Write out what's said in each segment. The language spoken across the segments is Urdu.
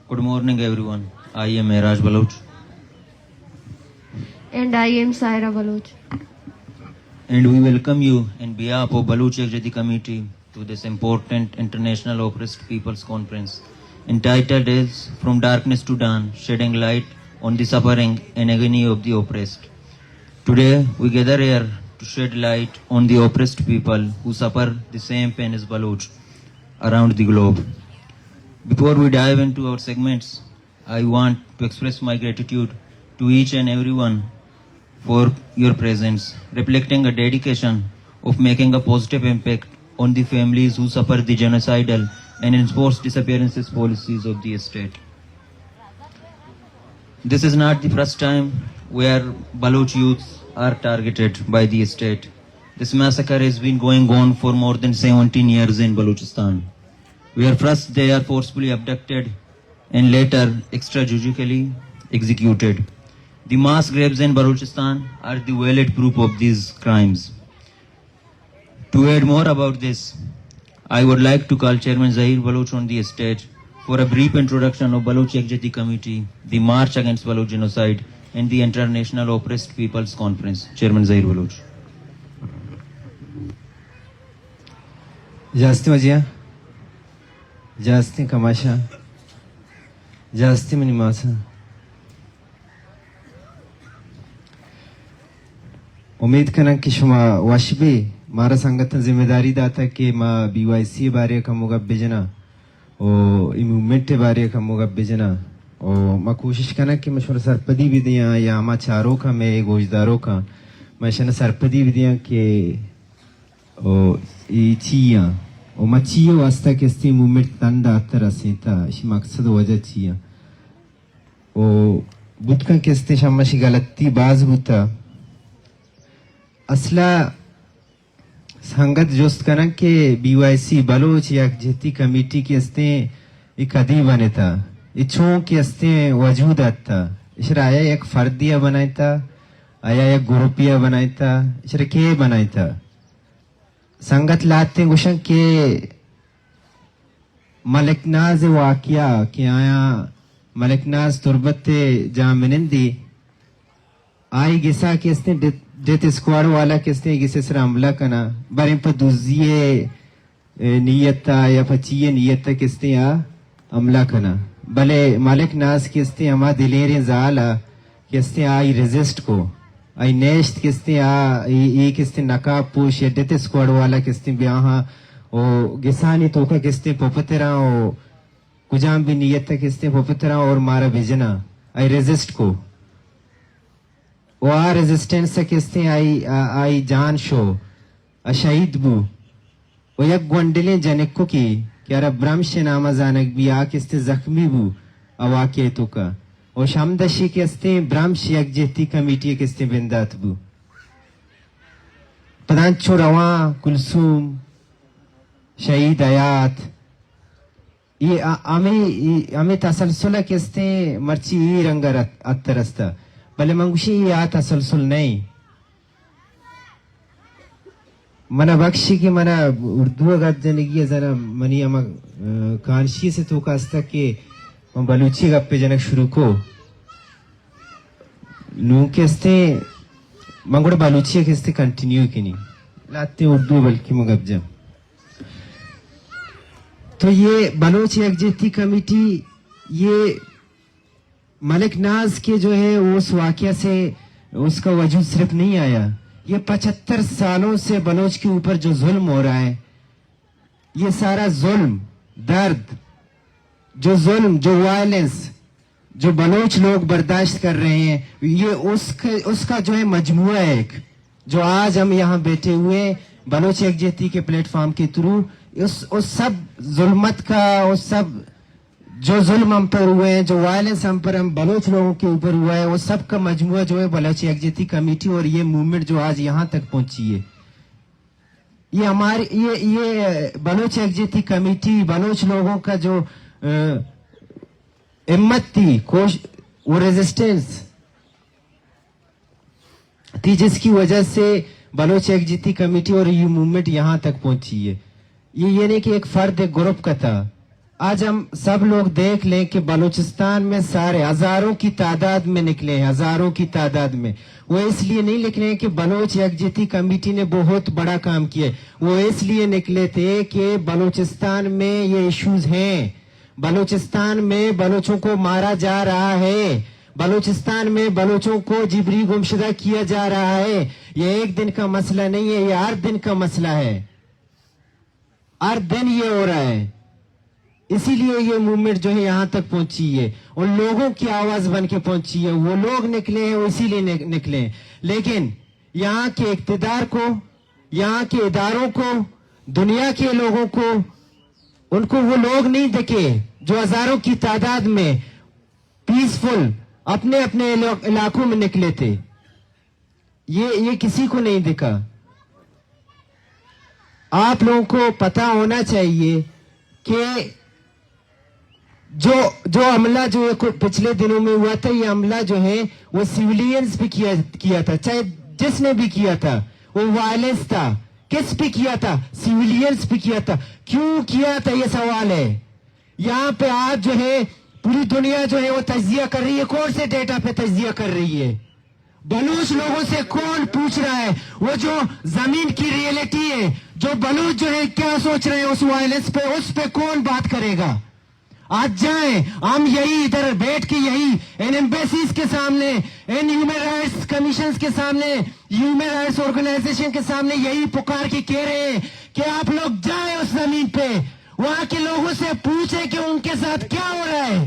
Good morning, everyone. I am Mehraj Baloch, And I am Saira Baloch. and we welcome you in behalf of Baloch Ekjati Committee to this important International Oppressed Peoples Conference entitled as From Darkness to Dawn, Shedding Light on the Suffering and Agony of the Oppressed. Today, we gather here to shed light on the oppressed people who suffer the same pain as Baloch around the globe. Before we dive into our segments, I want to express my gratitude to each and everyone for your presence, reflecting a dedication of making a positive impact on the families who suffer the genocidal and enforced disappearances policies of the state. This is not the first time where Baloch youths are targeted by the state. This massacre has been going on for more than 17 years in Balochistan, where first they are forcefully abducted and later extrajudicially executed. The mass graves in Balochistan are the valid proof of these crimes. To add more about this, I would like to call Chairman Zahir Baloch on the stage for a brief introduction of Baloch Ekjati Committee, the March Against Baloch Genocide, and the International Oppressed Peoples Conference. Chairman Zahir Baloch. جاستی مجیہ جاستی کماشا جاستی منی ماسا امید کنن کہ شما واشبی مارا سنگتن ذمہ داری داتا کہ ما بی وائی سی بارے کا موگا بجنا او ای موومنٹ بارے کا موگا بجنا او ما کوشش کنن کہ مشور سرپدی بھی دیاں یا ما چاروں کا میں گوجداروں کا میں شن سرپدی بھی دیاں کہ او ای چیاں او ما چیاں واسطہ کستی موومنٹ تندا اتر اسیتا اسی مقصد وجہ چیاں او بودکن کستی شمشی غلطی باز بوتا اصلا سنگت جوست کنن کہ بی وائی سی بلوچ یکجہتی کمیٹی کی استیں ایک ادی بنے تھا یہ چون کی استیں وجود آتا اشرا آیا ایک فردیہ بنائی تھا آیا ایک گروپیہ بنائی تھا اشرا کیے بنائی تھا سنگت لاتے گوشن کہ ملک ناز واقعہ کہ آیا ملک ناز تربت جامنندی آئی گسا کہ اس نے دیت اسکوار والا کس نے گسے سر عملہ کنا باریں پا دوزیے نیتا یا پچیے نیتا کس نے عملہ کنا بلے ملک ناز کس نے اما دلیریں زالا کس نے آئی ریزسٹ کو آئی نیشت کس نے آئی کس نے نقاب پوش یا دیت اسکوار والا کس نے بیاہاں او گسانی توکا کس نے پوپترا او کجام بھی نیتا کس نے پوپترا اور مارا بھیجنا آئی ریزسٹ کو وہ ریزسٹنس کستے آئی جان شو شہید بو وہ یک گونڈلیں جنکو کی کہ ارہ برمش نامہ زانک بھی کستے زخمی بو اواقع تو کا وہ شمدشی کستے برمش یک جہتی کمیٹی کستے بندات بو پدانچو رواں کلثوم شہید آیات یہ ہمیں تسلسلہ کستے مرچی ای رنگر اترستا بلے منگوشی یا تسلسل نہیں منا بخشی کی منا اردو گد جنگی ذرا منی اما کانشی سے تو کاستا کہ من بلوچی گپ پہ جنک شروع کو نو کستے منگوڑ بلوچی کستے کنٹینیو کی نہیں لاتے اردو بلکہ مگب جم تو یہ بلوچ یکجہتی کمیٹی یہ ملک ناز کے جو ہے اس واقعہ سے اس کا وجود صرف نہیں آیا یہ 75 سالوں سے بلوچ کے اوپر جو ظلم ہو رہا ہے یہ سارا ظلم درد جو ظلم جو وائلنس جو بلوچ لوگ برداشت کر رہے ہیں یہ اس کا جو ہے مجموعہ ہے ایک جو آج ہم یہاں بیٹھے ہوئے بلوچ یکجہتی کے پلیٹ فارم کے تھرو اس سب ظلمت کا اس سب جو ظلم ہم پر ہوئے ہیں جو وائلنس ہم پر ہم بلوچ لوگوں کے اوپر ہوا ہے وہ سب کا مجموعہ جو ہے بلوچ یکجہتی کمیٹی اور یہ موومنٹ جو آج یہاں تک پہنچی ہے یہ ہماری یہ بلوچ یکجہتی کمیٹی بلوچ لوگوں کا جو ہمت تھی وہ ریزسٹنس تھی جس کی وجہ سے بلوچ یکجہتی کمیٹی اور یہ موومنٹ یہاں تک پہنچی ہے یہ نہیں کہ ایک فرد ایک گروپ کا تھا آج ہم سب لوگ دیکھ لیں کہ بلوچستان میں سارے ہزاروں کی تعداد میں نکلے ہیں, ہزاروں کی تعداد میں. وہ اس لیے نہیں نکلے ہیں کہ بلوچ یکجہتی کمیٹی نے بہت بڑا کام کیا, وہ اس لیے نکلے تھے کہ بلوچستان میں یہ ایشوز ہیں. بلوچستان میں بلوچوں کو مارا جا رہا ہے, بلوچستان میں بلوچوں کو جبری گمشدہ کیا جا رہا ہے. یہ ایک دن کا مسئلہ نہیں ہے, یہ ہر دن کا مسئلہ ہے, ہر دن یہ ہو رہا ہے. اسی لیے یہ موومنٹ جو ہے یہاں تک پہنچی ہے, ان لوگوں کی آواز بن کے پہنچی ہے. وہ لوگ نکلے ہیں, وہ اسی لیے نکلے ہیں. لیکن یہاں کے اقتدار کو, یہاں کے اداروں کو, دنیا کے لوگوں کو, ان کو وہ لوگ نہیں دکھے جو ہزاروں کی تعداد میں پیسفل اپنے اپنے علاقوں میں نکلے تھے. یہ کسی کو نہیں دکھا. آپ لوگوں کو پتا ہونا چاہیے کہ جو حملہ جو پچھلے دنوں میں ہوا تھا, یہ حملہ جو ہے وہ سیولینز پہ کیا تھا, چاہے جس نے بھی کیا تھا وہ وائلنس تھا. کس پہ کیا تھا؟ سیولینز پہ کیا تھا. کیوں کیا تھا یہ سوال ہے. یہاں پہ آج جو ہے پوری دنیا جو ہے وہ تجزیہ کر رہی ہے. کون سے ڈیٹا پہ تجزیہ کر رہی ہے؟ بلوچ لوگوں سے کون پوچھ رہا ہے؟ وہ جو زمین کی ریئلٹی ہے, جو بلوچ جو ہے کیا سوچ رہے ہیں اس وائلنس پہ, اس پہ کون بات کرے گا؟ آج جائیں ہم یہی ادھر بیٹھ کے یہی ان ایمبیسیز کے سامنے, ان ہیومن رائٹس کمیشنز کے سامنے, ہیومن رائٹس آرگنائزیشن کے سامنے یہی پکار کے کہہ رہے ہیں کہ آپ لوگ جائیں اس زمین پہ, وہاں کے لوگوں سے پوچھیں کہ ان کے ساتھ کیا ہو رہا ہے.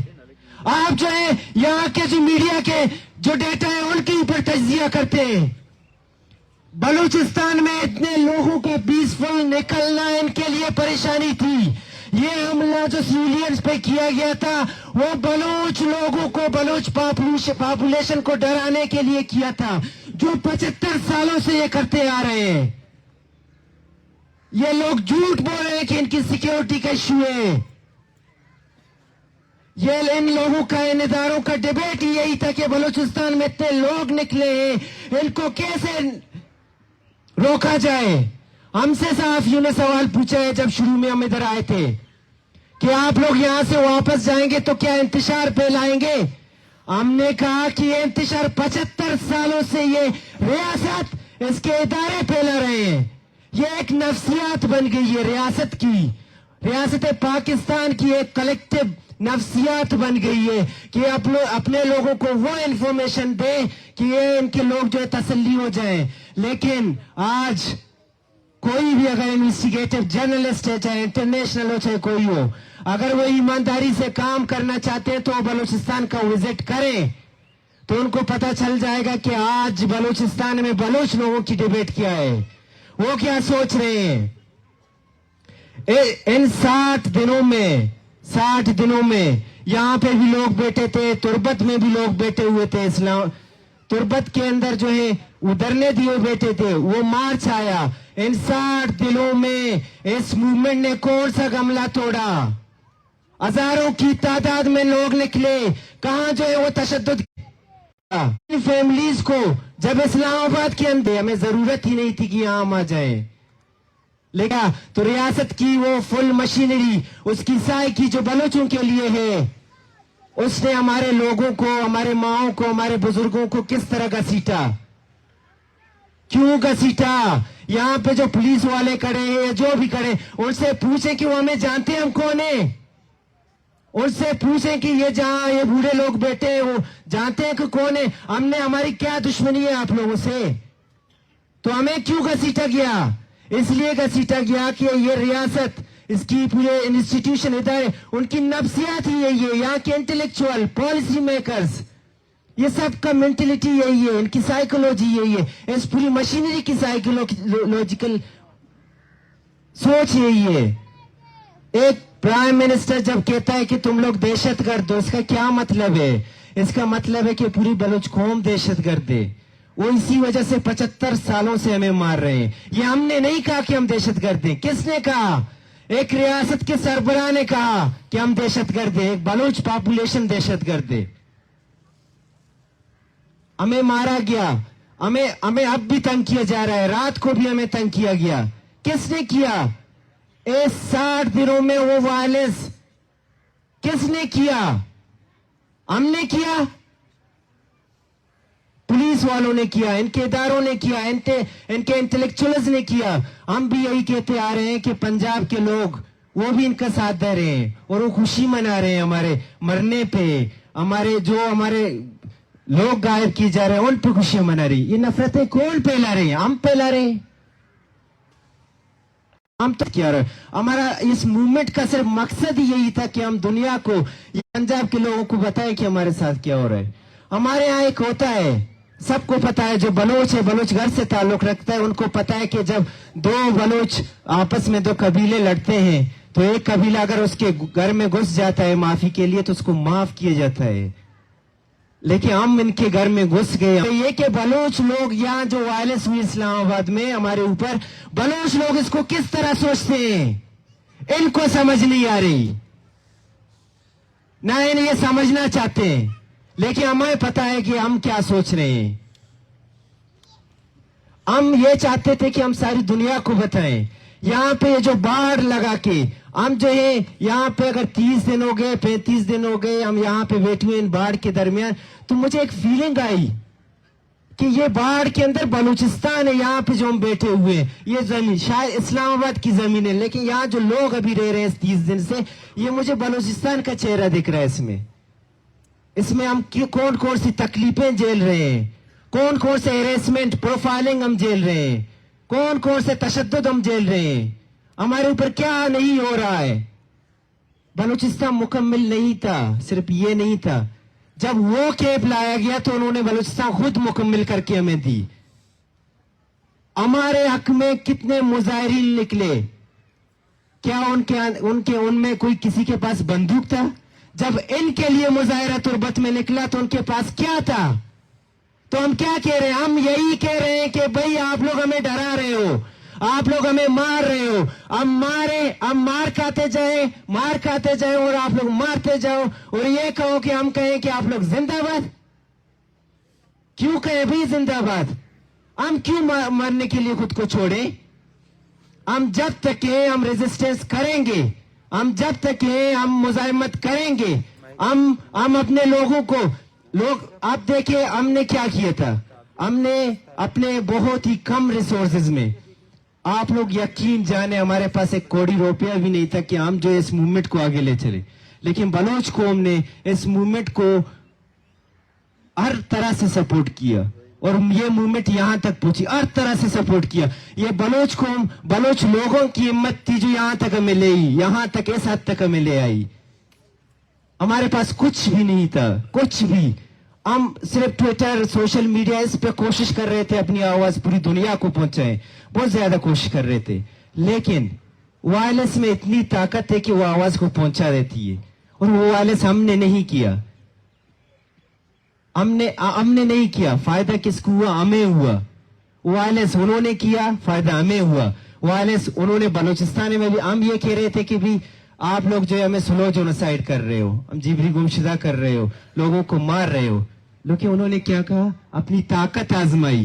آپ جو ہے یہاں کے جو میڈیا کے جو ڈیٹا ہے ان کے اوپر تجزیہ کرتے ہیں. بلوچستان میں اتنے لوگوں کا پیسفل نکلنا ان کے لیے پریشانی تھی. یہ حملہ جو سیولینز پہ کیا گیا تھا وہ بلوچ لوگوں کو, بلوچ پاپولیشن کو ڈرانے کے لیے کیا تھا, جو 75 سالوں سے یہ کرتے آ رہے ہیں. یہ لوگ جھوٹ بول رہے ہیں کہ ان کی سیکیورٹی کا ایشو ہے. یہ ان لوگوں کا, ان اداروں کا ڈیبیٹ یہی تھا کہ بلوچستان میں اتنے لوگ نکلے ہیں, ان کو کیسے روکا جائے. ہم سے صحافیوں نے سوال پوچھا ہے جب شروع میں ہم ادھر آئے تھے کہ آپ لوگ یہاں سے واپس جائیں گے تو کیا انتشار پھیلائیں گے؟ ہم نے کہا کہ یہ انتشار 75 سالوں سے یہ ریاست, اس کے ادارے پھیلا رہے ہیں. یہ ایک نفسیات بن گئی ہے ریاست کی, ریاست پاکستان کی ایک کلیکٹیو نفسیات بن گئی ہے کہ اپنے لوگوں کو وہ انفارمیشن دے کہ یہ ان کے لوگ جو ہے تسلی ہو جائیں. لیکن آج کوئی بھی اگر انویسٹیگیٹو جرنلسٹ ہے, چاہے انٹرنیشنل ہو چاہے کوئی ہو, اگر وہ ایمانداری سے کام کرنا چاہتے ہیں تو وہ بلوچستان کا وزٹ کریں تو ان کو پتا چل جائے گا کہ آج بلوچستان میں بلوچ لوگوں کی ڈیبیٹ کیا ہے, وہ کیا سوچ رہے ہیں. ان 60 دنوں میں یہاں پہ بھی لوگ بیٹھے تھے, تربت میں بھی لوگ بیٹھے ہوئے تھے, اسلام تربت کے اندر جو ہے ادھرنے دیے بیٹھے تھے, وہ مارچ آیا. ان 60 دنوں میں اس موومنٹ نے کون سا گملہ توڑا؟ ہزاروں کی تعداد میں لوگ نکلے. کہاں جو ہے وہ تشدد ان فیملیز کو, جب اسلام آباد کے اندر ہمیں ضرورت ہی نہیں تھی کہ یہاں ہم آ جائیں, لیکن تو ریاست کی وہ فل مشینری, اس کی سائے کی جو بلوچوں کے لیے ہے, اس نے ہمارے لوگوں کو, ہمارے ماؤں کو, ہمارے بزرگوں کو کس طرح گھسیٹا. کیوں گھسیٹا؟ یہاں پہ جو پولیس والے کھڑے ہیں, جو بھی کھڑے, ان سے پوچھیں کہ وہ ہمیں جانتے ہیں ہم کون ہیں. ان سے پوچھیں کہ یہ جہاں یہ بوڑھے لوگ بیٹھے ہیں وہ جانتے ہیں کہ کون ہے. ہم نے, ہماری کیا دشمنی ہے آپ لوگوں سے؟ تو ہمیں کیوں گھسیٹا گیا؟ اس لیے گھسیٹا گیا کہ یہ ریاست, اس کی پورے انسٹیٹیوشن ادارے, ان کی نفسیات ہی یہی ہے. یہاں کے انٹلیکچوئل پالیسی میکرز, یہ سب کا مینٹلٹی یہی ہے, ان کی سائیکولوجی یہی ہے, اس پوری مشینری کی سائیکولوجیکل سوچ یہی ہے. ایک پرائم منسٹر جب کہتا ہے کہ تم لوگ دہشت گرد ہو, اس کا کیا مطلب ہے؟ اس کا مطلب ہے کہ پوری بلوچ قوم دہشت گرد ہے. وہ اسی وجہ سے 75 سالوں سے ہمیں مار رہے ہیں. یہ ہم نے نہیں کہا کہ ہم دہشت گرد ہیں. کس نے کہا؟ ایک ریاست کے سربراہ نے کہا کہ ہم دہشت گرد ہیں, ایک بلوچ پاپولیشن دہشت گرد ہے. ہمیں مارا گیا, ہمیں اب بھی تنگ کیا جا رہا ہے, رات کو بھی ہمیں تنگ کیا گیا. کس نے کیا؟ اس 60 دنوں میں وہ وائلنس کس نے کیا؟ ہم نے کیا؟ پولیس والوں نے کیا، ان کے اداروں نے کیا، ان کے انٹلیکچوئلز نے کیا. ہم بھی یہی کہتے آ رہے ہیں کہ پنجاب کے لوگ وہ بھی ان کا ساتھ دے رہے ہیں اور وہ خوشی منا رہے ہیں ہمارے مرنے پہ. ہمارے لوگ غائب کی جا رہے ہیں ان پہ خوشیاں منا رہی. یہ نفرتیں کون پھیلا رہے ہیں؟ ہم پھیلا رہے ہیں. ہم تو کیا رہے. ہمارا اس موومنٹ کا صرف مقصد ہی یہی تھا کہ ہم دنیا کو، پنجاب کے لوگوں کو بتائیں کہ ہمارے ساتھ کیا ہو رہا ہے. ہمارے یہاں ایک ہوتا ہے، سب کو پتا ہے، جو بلوچ ہے، بلوچ گھر سے تعلق رکھتا ہے، ان کو پتا ہے کہ جب دو بلوچ آپس میں، دو قبیلے لڑتے ہیں تو ایک قبیلہ اگر اس کے گھر میں گھس جاتا ہے معافی کے لیے تو اس کو معاف کیا جاتا ہے. لیکن ہم ان کے گھر میں گھس گئے. یہ کہ بلوچ لوگ یہاں جو وائلنس ہوئی اسلام آباد میں ہمارے اوپر، بلوچ لوگ اس کو کس طرح سوچتے ہیں ان کو سمجھ نہیں آ رہی، نہ انہیں یہ سمجھنا چاہتے ہیں. لیکن ہمیں پتا ہے کہ ہم کیا سوچ رہے ہیں. ہم یہ چاہتے تھے کہ ہم ساری دنیا کو بتائیں. یہاں پہ جو باڑ لگا کے ہم جو ہے یہاں پہ اگر 30 دن ہو گئے، 35 دن ہو گئے ہم یہاں پہ بیٹھے ہوئے ان باڑ کے درمیان، تو مجھے ایک فیلنگ آئی کہ یہ باڑ کے اندر بلوچستان ہے. یہاں پہ جو ہم بیٹھے ہوئے ہیں یہ زمین شاید اسلام آباد کی زمین ہے، لیکن یہاں جو لوگ ابھی رہ رہے ہیں 30 دن سے، یہ مجھے بلوچستان کا چہرہ دکھ رہا ہے. اس میں ہم کون کون سی تکلیفیں جھیل رہے ہیں، کون کون سے ہیریسمنٹ، پروفائلنگ ہم جھیل رہے ہیں، کون کون سے تشدد ہم جھیل رہے ہیں، ہمارے اوپر کیا نہیں ہو رہا ہے. بلوچستان مکمل نہیں تھا. صرف یہ نہیں تھا، جب وہ کیپ لایا گیا تو انہوں نے بلوچستان خود مکمل کر کے ہمیں دی. ہمارے حق میں کتنے مظاہرین نکلے، کیا ان میں کوئی کسی کے پاس بندوق تھا؟ جب ان کے لیے مظاہرہ تربت میں نکلا تو ان کے پاس کیا تھا؟ تو ہم کیا کہہ رہے ہیں؟ ہم یہی کہہ رہے ہیں کہ بھئی آپ لوگ ہمیں ڈرا رہے ہو، آپ لوگ ہمیں مار رہے ہو. ہم مار کھاتے جائیں اور آپ لوگ مارتے جاؤ، اور یہ کہو کہ ہم کہیں کہ آپ لوگ زندہ باد. کیوں کہیں بھئی زندہ باد؟ ہم کیوں مرنے کے لیے خود کو چھوڑیں؟ ہم جب تک ہیں ہم ریزسٹنس کریں گے، ہم جب تک ہیں ہم مزاحمت کریں گے. ہم اپنے لوگوں کو آپ دیکھیں ہم نے کیا کیا تھا. ہم نے اپنے بہت ہی کم ریسورسز میں، آپ لوگ یقین جانے ہمارے پاس ایک کوڑی روپیہ بھی نہیں تھا کہ ہم جو اس موومنٹ کو آگے لے چلے. لیکن بلوچ قوم نے اس موومنٹ کو ہر طرح سے سپورٹ کیا اور یہ موومنٹ یہاں تک پہنچی، ہر طرح سے سپورٹ کیا. یہ بلوچ قوم، بلوچ لوگوں کی ہمت تھی جو یہاں تک ہمیں لے آئی، یہاں تک اس حد تک ہمیں لے آئی. ہمارے پاس کچھ بھی نہیں تھا، کچھ بھی. ہم صرف ٹویٹر، سوشل میڈیا، اس پہ کوشش کر رہے تھے اپنی آواز پوری دنیا کو پہنچائیں، بہت زیادہ کوشش کر رہے تھے. لیکن وائرلیس میں اتنی طاقت ہے کہ وہ آواز کو پہنچا دیتی ہے، اور وہ وائرلیس ہم نے نہیں کیا. ہم نے نہیں کیا. فائدہ کس کو ہوا؟ ہمیں ہوا. وائرلیس انہوں نے کیا، فائدہ ہمیں ہوا. وائرلیس انہوں نے بلوچستان میں بھی، ہم یہ کہہ رہے تھے کہ بھی آپ لوگ جو ہے ہمیں سلو جونوسائیڈ کر رہے ہو، ہم جبری گمشدہ کر رہے ہو، لوگوں کو مار رہے ہو. لیکن انہوں نے کیا کہا؟ اپنی طاقت آزمائی،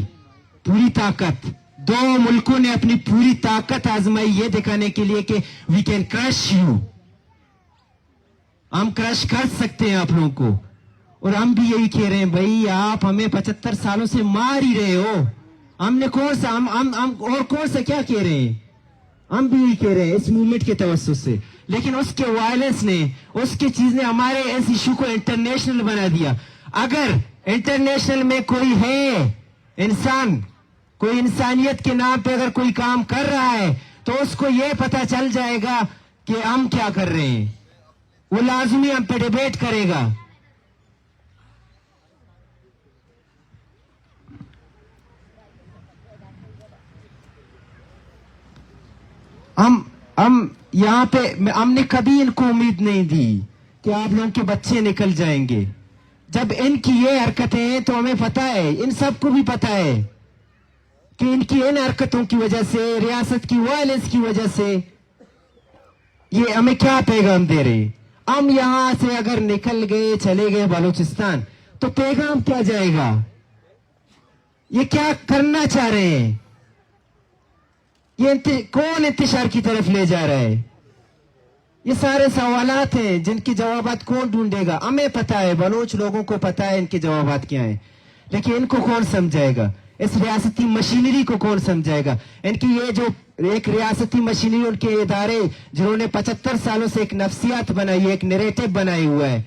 پوری طاقت. دو ملکوں نے اپنی پوری طاقت آزمائی یہ دکھانے کے لیے کہ وی کین کرش یو، ہم کرش کر سکتے ہیں آپ لوگوں کو. اور ہم بھی یہی کہہ رہے ہیں بھائی آپ ہمیں 75 سالوں سے مار ہی رہے ہو. ہم نے کون سا اور کون سا کیا کہہ رہے ہیں؟ ہم بھی یہی کہہ رہے ہیں اس موومنٹ کے توسط سے. لیکن اس کے وائلنس نے، اس کی چیز نے ہمارے اس ایشو کو انٹرنیشنل بنا دیا. اگر انٹرنیشنل میں کوئی ہے انسان، کوئی انسانیت کے نام پہ اگر کوئی کام کر رہا ہے تو اس کو یہ پتا چل جائے گا کہ ہم کیا کر رہے ہیں. وہ لازمی ہم پہ ڈیبیٹ کرے گا. ہم یہاں پہ ہم نے کبھی ان کو امید نہیں دی کہ آپ لوگوں کے بچے نکل جائیں گے. جب ان کی یہ حرکتیں ہیں تو ہمیں پتا ہے، ان سب کو بھی پتا ہے کہ ان کی ان حرکتوں کی وجہ سے، ریاست کی وائلنس کی وجہ سے یہ ہمیں کیا پیغام دے رہے. ہم یہاں سے اگر نکل گئے، چلے گئے بلوچستان، تو پیغام کیا جائے گا؟ یہ کیا کرنا چاہ رہے ہیں؟ یہ کون انتشار کی طرف لے جا رہا ہے؟ یہ سارے سوالات ہیں جن کے جوابات کون ڈھونڈے گا؟ ہمیں پتا ہے، بلوچ لوگوں کو پتا ہے ان کے جوابات کیا ہیں، لیکن ان کو کون سمجھائے گا؟ اس ریاستی مشینری کو کون سمجھائے گا؟ ان کی یہ جو ایک ریاستی مشینری، ان کے ادارے جنہوں نے 75 سالوں سے ایک نفسیات بنائی ہے، ایک نیریٹو بنائی ہوا ہے،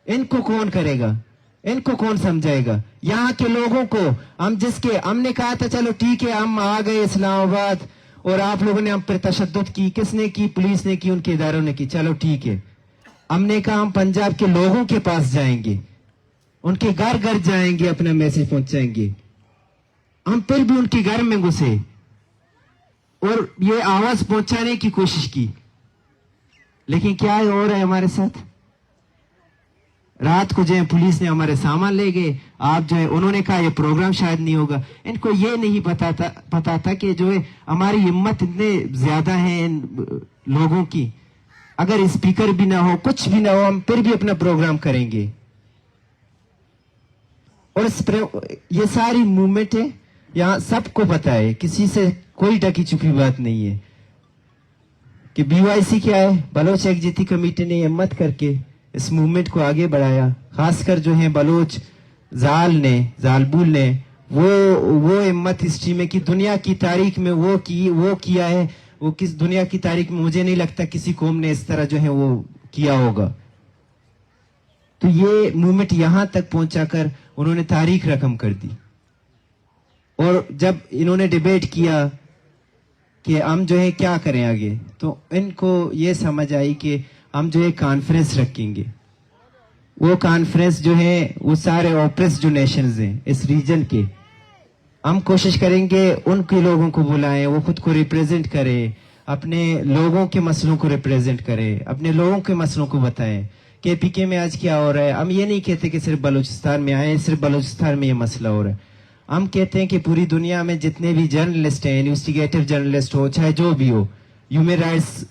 ان کو کون کرے گا؟ ان کو کون سمجھائے گا؟ یہاں کے لوگوں کو ہم نے کہا تھا چلو ٹھیک ہے، ہم آ گئے اسلام آباد اور آپ لوگوں نے ہم پر تشدد کی، کس نے کی؟ پولیس نے کی، ان کے اداروں نے کی، چلو ٹھیک ہے۔ ہم نے کہا ہم پنجاب کے لوگوں کے پاس جائیں گے، ان کے گھر گھر جائیں گے، اپنا میسج پہنچائیں گے۔ ہم پھر بھی ان کے گھر میں گھسے اور یہ آواز پہنچانے کی کوشش کی، لیکن کیا ہو رہا ہے ہمارے ساتھ؟ رات کو جو ہے پولیس نے ہمارے سامان لے گئے، آپ جو ہے انہوں نے کہا یہ پروگرام شاید نہیں ہوگا۔ ان کو یہ نہیں پتا تھا کہ جو ہے ہماری ہمت اتنے زیادہ ہیں ان لوگوں کی، اگر اسپیکر بھی نہ ہو، کچھ بھی نہ ہو، ہم پھر بھی اپنا پروگرام کریں گے۔ اور یہ ساری موومنٹ ہے، یہاں سب کو پتا ہے، کسی سے کوئی ڈکی چھپی بات نہیں ہے کہ BYC کیا ہے۔ بلوچ یکجہتی کمیٹی نے ہمت کر کے اس موومنٹ کو آگے بڑھایا، خاص کر جو ہے بلوچ زالبول نے وہ ہمت ہسٹری میں کی، دنیا کی تاریخ میں وہ کیا ہے، وہ کس دنیا کی تاریخ میں مجھے نہیں لگتا کسی قوم نے اس طرح جو ہے وہ کیا ہوگا۔ تو یہ موومنٹ یہاں تک پہنچا کر انہوں نے تاریخ رقم کر دی۔ اور جب انہوں نے ڈیبیٹ کیا کہ ہم جو ہے کیا کریں آگے، تو ان کو یہ سمجھ آئی کہ ہم جو ہے کانفرنس رکھیں گے۔ وہ کانفرنس جو ہے وہ سارے اوپریس جو نیشنز ہیں اس ریجن کے، ہم کوشش کریں گے ان کے لوگوں کو بلائیں، وہ خود کو ریپریزنٹ کرے، اپنے لوگوں کے مسئلوں کو ریپریزنٹ کرے، اپنے لوگوں کے مسئلوں کو بتائیں کہ PK میں آج کیا ہو رہا ہے۔ ہم یہ نہیں کہتے کہ صرف بلوچستان میں آئیں، صرف بلوچستان میں یہ مسئلہ ہو رہا ہے، ہم کہتے ہیں کہ پوری دنیا میں جتنے بھی جرنلسٹ ہیں، انویسٹیگیٹو جرنلسٹ ہو چاہے جو بھی ہو، ہیومن رائٹس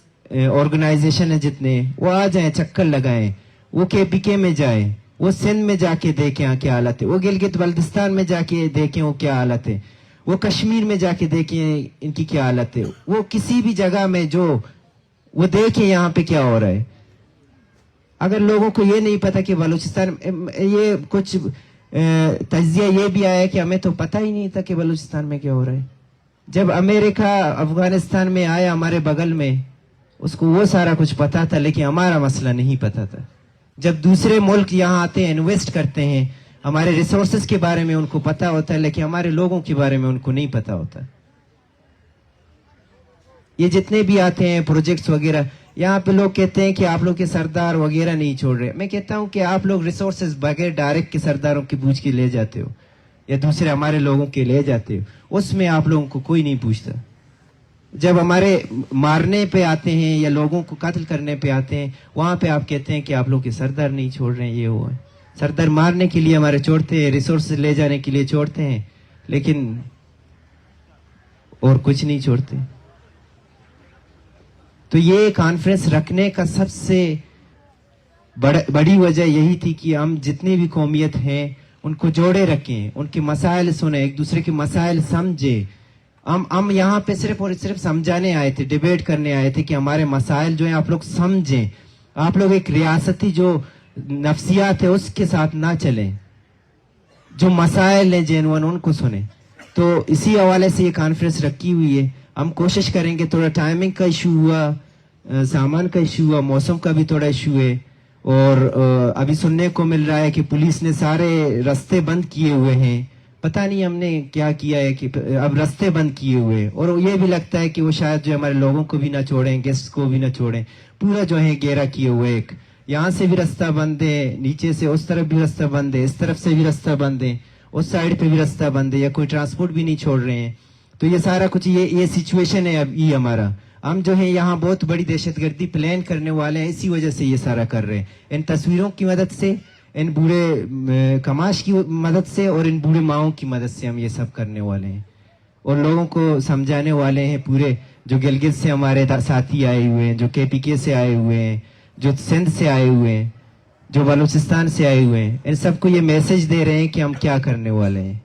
آرگنائزیشن ہے جتنے، وہ آ جائیں، چکر لگائیں، وہ PK میں جائیں، وہ سندھ میں جا کے دیکھیں کیا حالت ہے، وہ گلگت بلتستان میں جا کے دیکھیں وہ کیا حالت ہے، وہ کشمیر میں جا کے دیکھیں ان کی کیا حالت ہے، وہ کسی بھی جگہ میں جو وہ دیکھیں یہاں پہ کیا ہو رہا ہے۔ اگر لوگوں کو یہ نہیں پتا کہ بلوچستان، یہ کچھ تجزیہ یہ بھی آیا کہ ہمیں تو پتہ ہی نہیں تھا کہ بلوچستان میں کیا ہو رہا ہے۔ جب امریکہ افغانستان میں آیا ہمارے بغل میں، اس کو وہ سارا کچھ پتا تھا، لیکن ہمارا مسئلہ نہیں پتا تھا۔ جب دوسرے ملک یہاں آتے ہیں، انویسٹ کرتے ہیں، ہمارے ریسورسز کے بارے میں ان کو پتا ہوتا ہے، لیکن ہمارے لوگوں کے بارے میں ان کو نہیں پتا ہوتا۔ یہ جتنے بھی آتے ہیں پروجیکٹس وغیرہ، یہاں پہ لوگ کہتے ہیں کہ آپ لوگ کے سردار وغیرہ نہیں چھوڑ رہے۔ میں کہتا ہوں کہ آپ لوگ ریسورسز بغیر ڈائریکٹ کے سرداروں کی پوچھ کے لے جاتے ہو، یا دوسرے ہمارے لوگوں کے لے جاتے ہو، اس میں آپ لوگوں کو کوئی نہیں پوچھتا۔ جب ہمارے مارنے پہ آتے ہیں یا لوگوں کو قتل کرنے پہ آتے ہیں، وہاں پہ آپ کہتے ہیں کہ آپ لوگ کے سردار نہیں چھوڑ رہے ہیں، یہ ہوا ہے۔ سردار مارنے کے لیے ہمارے چھوڑتے ہیں، ریسورسز لے جانے کے لیے چھوڑتے ہیں، لیکن اور کچھ نہیں چھوڑتے۔ تو یہ کانفرنس رکھنے کا سب سے بڑی وجہ یہی تھی کہ ہم جتنی بھی قومیت ہیں ان کو جوڑے رکھیں، ان کے مسائل سنیں، ایک دوسرے کے مسائل سمجھیں۔ ہم یہاں پہ صرف اور صرف سمجھانے آئے تھے، ڈیبیٹ کرنے آئے تھے کہ ہمارے مسائل جو ہیں آپ لوگ سمجھیں، آپ لوگ ایک ریاستی جو نفسیات ہے اس کے ساتھ نہ چلیں، جو مسائل ہیں جینوئن ان کو سنیں۔ تو اسی حوالے سے یہ کانفرنس رکھی ہوئی ہے۔ ہم کوشش کریں گے، تھوڑا ٹائمنگ کا ایشو ہوا، سامان کا ایشو ہوا، موسم کا بھی تھوڑا ایشو ہے، اور ابھی سننے کو مل رہا ہے کہ پولیس نے سارے راستے بند کیے ہوئے ہیں۔ پتہ نہیں ہم نے کیا کیا ہے کہ اب راستے بند کیے ہوئے، اور یہ بھی لگتا ہے کہ وہ شاید جو ہمارے لوگوں کو بھی نہ چھوڑیں، گیسٹ کو بھی نہ چھوڑیں، پورا جو ہے گھیرا کیے ہوئے، ایک یہاں سے بھی راستہ بند ہے، نیچے سے اس طرف بھی راستہ بند ہے، اس طرف سے بھی راستہ بند ہے، اس سائڈ پہ بھی راستہ بند ہے، یا کوئی ٹرانسپورٹ بھی نہیں چھوڑ رہے ہیں۔ تو یہ سارا کچھ یہ سچویشن ہے اب یہ ہمارا۔ ہم جو ہے یہاں بہت بڑی دہشت گردی پلان کرنے والے ہیں، اسی وجہ سے یہ سارا کر رہے ہیں، ان تصویروں کی مدد سے، ان بوڑھے کماش کی مدد سے، اور ان بوڑھے ماؤں کی مدد سے ہم یہ سب کرنے والے ہیں، اور لوگوں کو سمجھانے والے ہیں پورے، جو گلگت سے ہمارے ساتھی آئے ہوئے ہیں، جو KPK سے آئے ہوئے ہیں، جو سندھ سے آئے ہوئے ہیں، جو بلوچستان سے آئے ہوئے ہیں، ان سب کو یہ میسج دے رہے ہیں کہ ہم کیا کرنے والے ہیں۔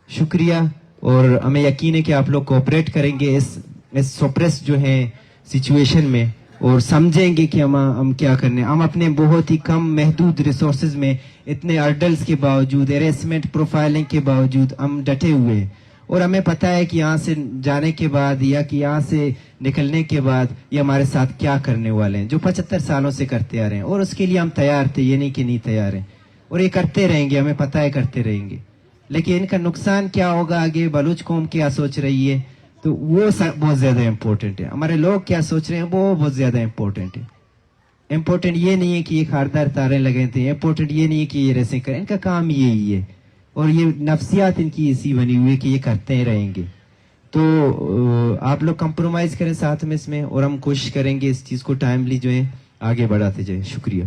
شکریہ، اور ہمیں یقین ہے کہ آپ لوگ کوآپریٹ کریں گے اس سپریس جو ہیں سچویشن میں، اور سمجھیں گے کہ ہم کیا کرنے. ہم اپنے بہت ہی کم محدود ریسورسز میں اتنے ارڈلس کے باوجود, ہیریسمنٹ پروفائلنگ کے باوجود ہم ڈٹے ہوئے ہیں, اور ہمیں پتہ ہے کہ یہاں سے جانے کے بعد یا کہ یہاں سے نکلنے کے بعد یہ ہمارے ساتھ کیا کرنے والے ہیں, جو 75 سالوں سے کرتے آ رہے ہیں. اور اس کے لیے ہم تیار تھے, یہ نہیں کہ نہیں تیار ہیں, اور یہ کرتے رہیں گے, ہمیں پتہ ہے کرتے رہیں گے. لیکن ان کا نقصان کیا ہوگا آگے, بلوچ قوم کیا سوچ رہی ہے, تو وہ بہت زیادہ امپورٹنٹ ہے. ہمارے لوگ کیا سوچ رہے ہیں وہ بہت زیادہ امپورٹنٹ ہے. امپورٹنٹ یہ نہیں ہے کہ یہ خاردار تارے لگے تھے, امپورٹنٹ یہ نہیں ہے کہ یہ ریسیں کریں, ان کا کام یہی ہے, اور یہ نفسیات ان کی ایسی بنی ہوئی ہے کہ یہ کرتے ہی رہیں گے. تو آپ لوگ کمپرومائز کریں ساتھ میں اس میں, اور ہم کوشش کریں گے اس چیز کو ٹائملی جو ہے آگے بڑھاتے جائیں. شکریہ.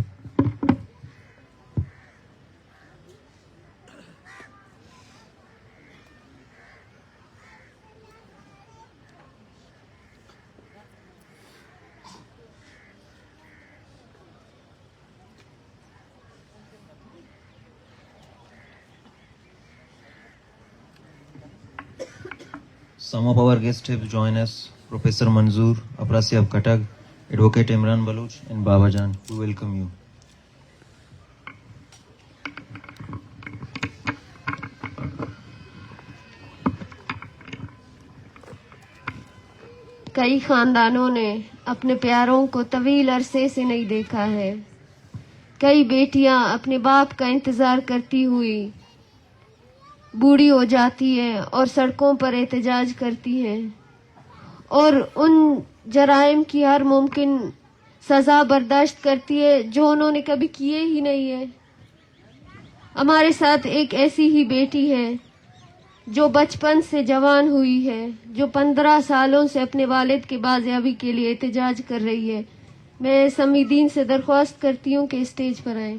Some of our guests have joined us, Professor Manzoor, Aprasya of Katag, Advocate Imran Baloch, and Babajan. We welcome you. کئی خاندانوں نے اپنے پیاروں کو طویل عرصے سے نہیں دیکھا ہے. کئی بیٹیاں اپنے باپ کا انتظار کرتی ہوئی بوڑھی ہو جاتی ہیں اور سڑکوں پر احتجاج کرتی ہیں, اور ان جرائم کی ہر ممکن سزا برداشت کرتی ہے جو انہوں نے کبھی کیے ہی نہیں ہے. ہمارے ساتھ ایک ایسی ہی بیٹی ہے جو بچپن سے جوان ہوئی ہے, جو 15 سالوں سے اپنے والد کے بازیابی کے لیے احتجاج کر رہی ہے. میں سمیدین سے درخواست کرتی ہوں کہ اسٹیج پر آئیں.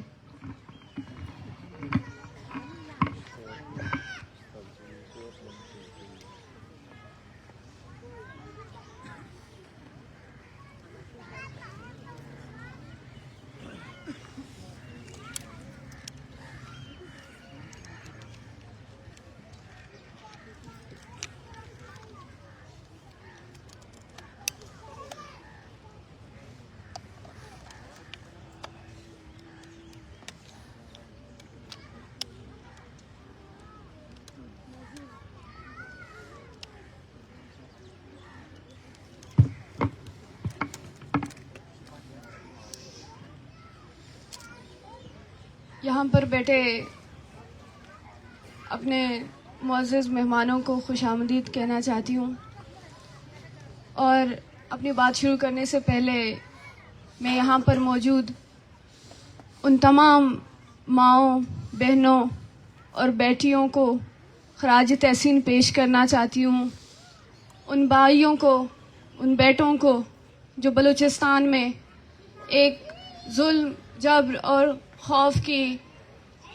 یہاں پر بیٹھے اپنے معزز مہمانوں کو خوش آمدید کہنا چاہتی ہوں, اور اپنی بات شروع کرنے سے پہلے میں یہاں پر موجود ان تمام ماؤں, بہنوں اور بیٹیوں کو خراج تحسین پیش کرنا چاہتی ہوں. ان بھائیوں کو, ان بیٹوں کو جو بلوچستان میں ایک ظلم, جبر اور خوف کی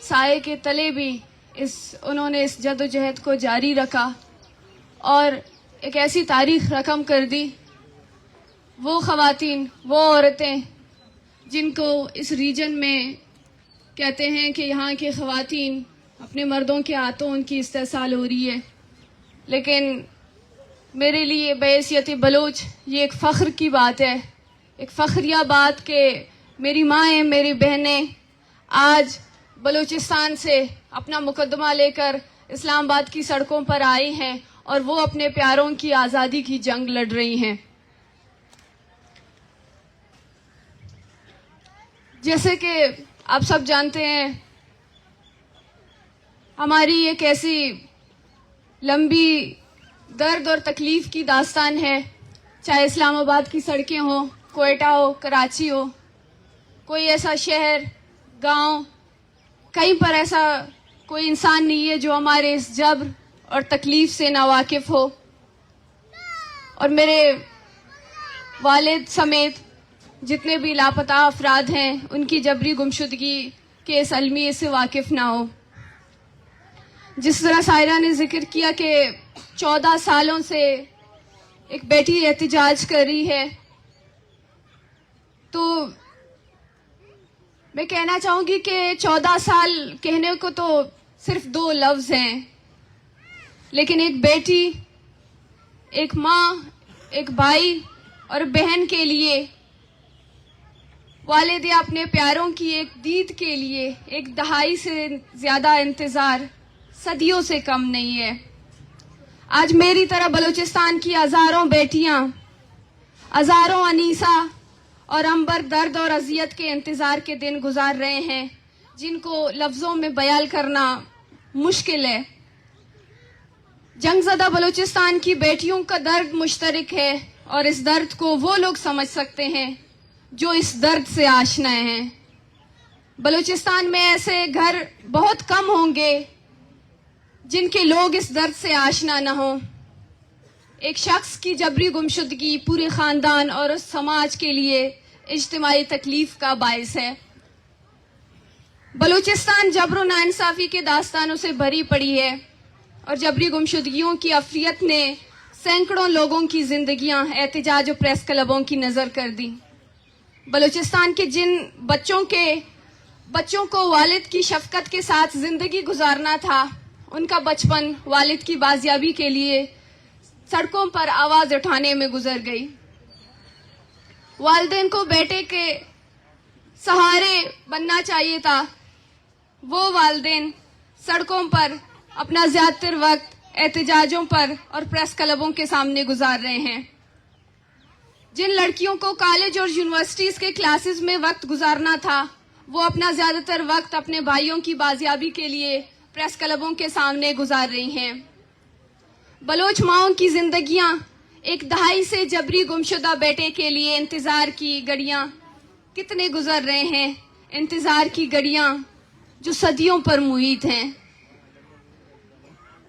سائے کے تلے بھی انہوں نے اس جد و جہد کو جاری رکھا اور ایک ایسی تاریخ رقم کر دی. وہ خواتین, وہ عورتیں جن کو اس ریجن میں کہتے ہیں کہ یہاں کی خواتین اپنے مردوں کے ہاتھوں ان کی استحصال ہو رہی ہے, لیکن میرے لیے بحیثیت بلوچ یہ ایک فخر کی بات ہے, ایک فخریہ بات کہ میری مائیں, میری بہنیں آج بلوچستان سے اپنا مقدمہ لے کر اسلام آباد کی سڑکوں پر آئی ہیں اور وہ اپنے پیاروں کی آزادی کی جنگ لڑ رہی ہیں. جیسے کہ آپ سب جانتے ہیں, ہماری ایک ایسی لمبی درد اور تکلیف کی داستان ہے, چاہے اسلام آباد کی سڑکیں ہوں, کوئٹہ ہو, کراچی ہو, کوئی ایسا شہر, گاؤں, کہیں پر ایسا کوئی انسان نہیں ہے جو ہمارے اس جبر اور تکلیف سے ناواقف ہو. اور میرے والد سمیت جتنے بھی لاپتہ افراد ہیں ان کی جبری گمشدگی کے اس المیے سے واقف نہ ہو. جس طرح سائرہ نے ذکر کیا کہ 14 سالوں سے ایک بیٹی احتجاج کر رہی ہے, تو میں کہنا چاہوں گی کہ 14 سال کہنے کو تو صرف 2 لفظ ہیں, لیکن ایک بیٹی, ایک ماں, ایک بھائی اور بہن کے لیے والد یا اپنے پیاروں کی ایک دید کے لیے ایک دہائی سے زیادہ انتظار صدیوں سے کم نہیں ہے. آج میری طرح بلوچستان کی ہزاروں بیٹیاں، ہزاروں انیسہ اور امبر درد اور اذیت کے انتظار کے دن گزار رہے ہیں جن کو لفظوں میں بیان کرنا مشکل ہے. جنگ زدہ بلوچستان کی بیٹیوں کا درد مشترک ہے اور اس درد کو وہ لوگ سمجھ سکتے ہیں جو اس درد سے آشنا ہیں. بلوچستان میں ایسے گھر بہت کم ہوں گے جن کے لوگ اس درد سے آشنا نہ ہوں. ایک شخص کی جبری گمشدگی پورے خاندان اور اس سماج کے لیے اجتماعی تکلیف کا باعث ہے. بلوچستان جبر و ناانصافی کے داستانوں سے بھری پڑی ہے اور جبری گمشدگیوں کی افریت نے سینکڑوں لوگوں کی زندگیاں احتجاج و پریس کلبوں کی نظر کر دی. بلوچستان کے جن بچوں کو والد کی شفقت کے ساتھ زندگی گزارنا تھا، ان کا بچپن والد کی بازیابی کے لیے سڑکوں پر آواز اٹھانے میں گزر گئی. والدین کو بیٹے کے سہارے بننا چاہیے تھا، وہ والدین سڑکوں پر اپنا زیادہ تر وقت احتجاجوں پر اور پریس کلبوں کے سامنے گزار رہے ہیں. جن لڑکیوں کو کالج اور یونیورسٹیز کے کلاسز میں وقت گزارنا تھا، وہ اپنا زیادہ تر وقت اپنے بھائیوں کی بازیابی کے لیے پریس کلبوں کے سامنے گزار رہی ہیں. بلوچ ماؤں کی زندگیاں ایک دہائی سے جبری گمشدہ بیٹے کے لیے انتظار کی گھڑیاں کتنے گزر رہے ہیں، انتظار کی گھڑیاں جو صدیوں پر محیط ہیں.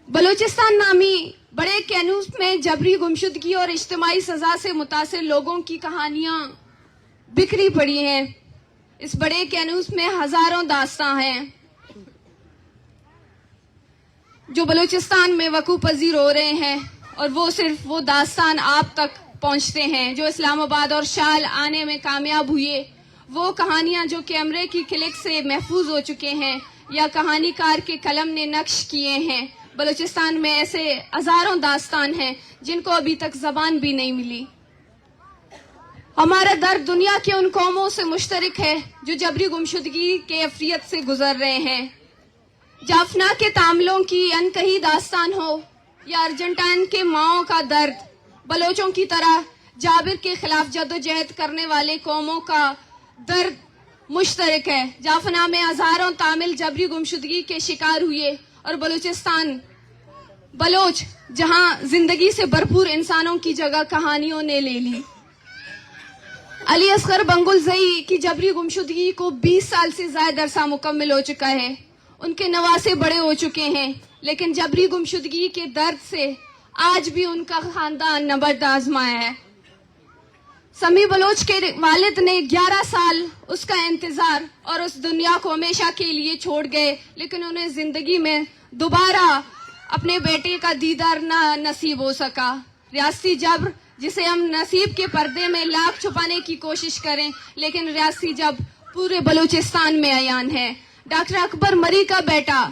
بلوچستان نامی بڑے کینوس میں جبری گمشدگی اور اجتماعی سزا سے متاثر لوگوں کی کہانیاں بکھری پڑی ہیں. اس بڑے کینوس میں ہزاروں داستاں ہیں جو بلوچستان میں وقوع پذیر ہو رہے ہیں، اور وہ صرف وہ داستان آپ تک پہنچتے ہیں جو اسلام آباد اور شال آنے میں کامیاب ہوئے. وہ کہانیاں جو کیمرے کی کلک سے محفوظ ہو چکے ہیں یا کہانی کار کے قلم نے نقش کیے ہیں. بلوچستان میں ایسے ہزاروں داستان ہیں جن کو ابھی تک زبان بھی نہیں ملی. ہمارا درد دنیا کے ان قوموں سے مشترک ہے جو جبری گمشدگی کے افریت سے گزر رہے ہیں. جافنا کے تعاملوں کی انکہی داستان ہو یا ارجنٹائن کے ماؤں کا درد، بلوچوں کی طرح جابر کے خلاف جدوجہد کرنے والے قوموں کا درد مشترک ہے. جافنا میں ہزاروں تامل جبری گمشدگی کے شکار ہوئے اور بلوچ جہاں زندگی سے بھرپور انسانوں کی جگہ کہانیوں نے لے لی. علی اصغر بنگلزئی کی جبری گمشدگی کو 20 سال سے زائد عرصہ مکمل ہو چکا ہے. ان کے نواسے بڑے ہو چکے ہیں، لیکن جبری گمشدگی کے درد سے آج بھی ان کا خاندان نبرد آزمایا ہے. سمیع بلوچ کے والد نے 11 سال اس کا انتظار اور اس دنیا کو ہمیشہ کے لیے چھوڑ گئے، لیکن انہیں زندگی میں دوبارہ اپنے بیٹے کا دیدار نہ نصیب ہو سکا. ریاستی جبر جسے ہم نصیب کے پردے میں لاکھ چھپانے کی کوشش کریں، لیکن ریاستی جبر پورے بلوچستان میں عیان ہے. ڈاکٹر اکبر مری کا بیٹا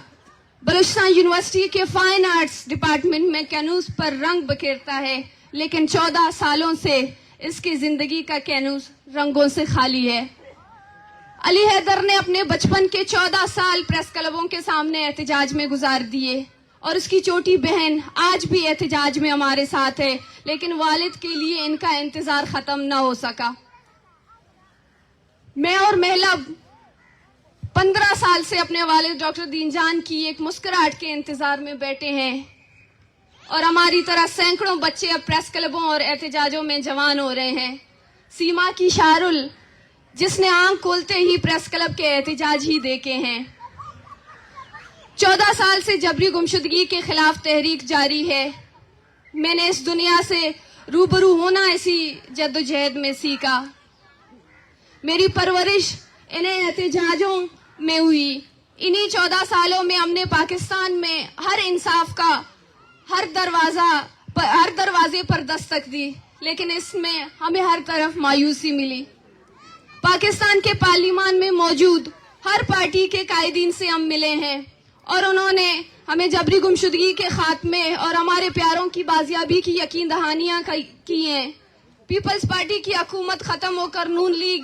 بلوچستان یونیورسٹی کے فائن آرٹس ڈپارٹمنٹ میں کینوس پر رنگ بکھیرتا ہے، لیکن 14 سالوں سے اس کی زندگی کا کینوس رنگوں سے خالی ہے. علی حیدر نے اپنے بچپن کے 14 سال پریس کلبوں کے سامنے احتجاج میں گزار دیے، اور اس کی چھوٹی بہن آج بھی احتجاج میں ہمارے ساتھ ہے، لیکن والد کے لیے ان کا انتظار ختم نہ ہو سکا. میں اور محلب 15 سال سے اپنے والد ڈاکٹر دین جان کی ایک مسکراہٹ کے انتظار میں بیٹھے ہیں، اور ہماری طرح سینکڑوں بچے اب پریس کلبوں اور احتجاجوں میں جوان ہو رہے ہیں. سیما کی شارل جس نے آنکھ کھولتے ہی پریس کلب کے احتجاج ہی دیکھے ہیں. 14 سال سے جبری گمشدگی کے خلاف تحریک جاری ہے. میں نے اس دنیا سے روبرو ہونا اسی جدوجہد میں سیکھا. میری پرورش انہیں احتجاجوں میں ہوئی. انہی 14 سالوں میں ہم نے پاکستان میں ہر انصاف کا ہر دروازے پر دستک دی، لیکن اس میں ہمیں ہر طرف مایوسی ملی. پاکستان کے پارلیمان میں موجود ہر پارٹی کے قائدین سے ہم ملے ہیں، اور انہوں نے ہمیں جبری گمشدگی کے خاتمے اور ہمارے پیاروں کی بازیابی کی یقین دہانیاں کی ہیں. پیپلز پارٹی کی حکومت ختم ہو کر نون لیگ